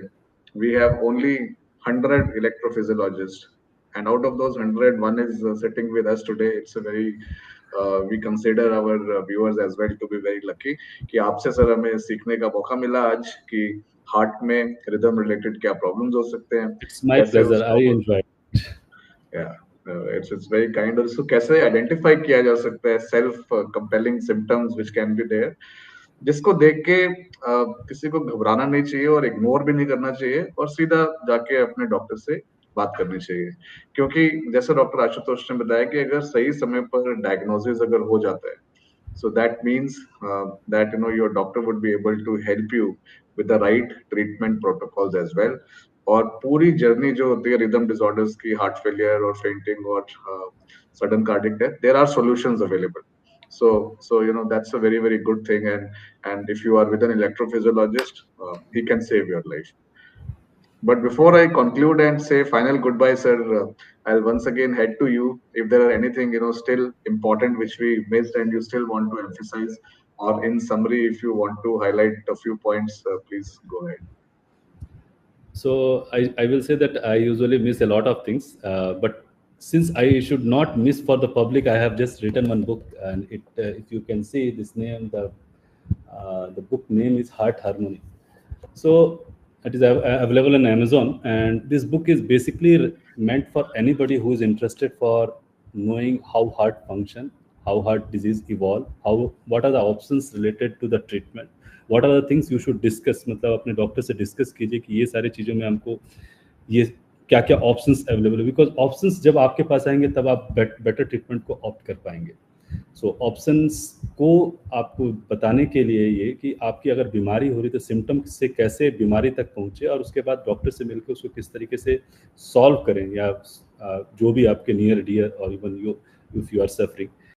Speaker 1: we have only 100 electrophysiologists, and out of those 100, one is sitting with us today. It's a very we consider our viewers as well to be very lucky कि आपसे sir हमें सीखने का मौका मिला आज कि heart में रिदम रिलेटेड क्या प्रॉब्लम्स हो सकते हैं।
Speaker 2: It's my pleasure. I enjoyed it.
Speaker 1: Yeah. It's very kind. Also, कैसे आइडेंटिफाई किया जा सकता है self compelling symptoms which can be there, जिसको देख के किसी को घबराना नहीं चाहिए और इग्नोर भी नहीं करना चाहिए, और सीधा जाके अपने डॉक्टर से बात करनी चाहिए। क्योंकि जैसे डॉक्टर आशुतोष ने बताया कि अगर सही समय पर डायग्नोसिस अगर हो जाता है, so that means that your doctor would be able to help you with the right treatment protocols as well। और पूरी जर्नी जो होती है रिदम डिसऑर्डर्स की, हार्ट फेलियर और फेंटिंग और sudden cardiac death, there are solutions available. So that's a very very good thing, and if you are with an electrophysiologist, he can save your life। But before I conclude and say final goodbye, sir, I'll once again head to you. If there are anything still important which we missed and you still want to emphasize, or in summary, if you want to highlight a few points, please go ahead.
Speaker 2: So I will say that I usually miss a lot of things, but since I should not miss for the public, I have just written one book, and if you can see this name, the book name is Heart Harmony. So it is available on Amazon, and this book is basically meant for anybody who is interested for knowing how heart function, how heart disease evolve, what are the options related to the treatment, what are the things you should discuss, मतलब अपने doctor से discuss कीजिए कि ये सारी चीज़ों में हमको ये क्या क्या ऑप्शंस अवेलेबल है, बिकॉज ऑप्शंस जब आपके पास आएंगे तब आप बेटर ट्रीटमेंट को ऑप्ट कर पाएंगे। सो ऑप्शंस को आपको बताने के लिए ये कि आपकी अगर बीमारी हो रही तो सिम्टम से कैसे बीमारी तक पहुंचे और उसके बाद डॉक्टर से मिलकर उसको किस तरीके से सॉल्व करें, या जो भी आपके नियर डियर और even you if you are suffering,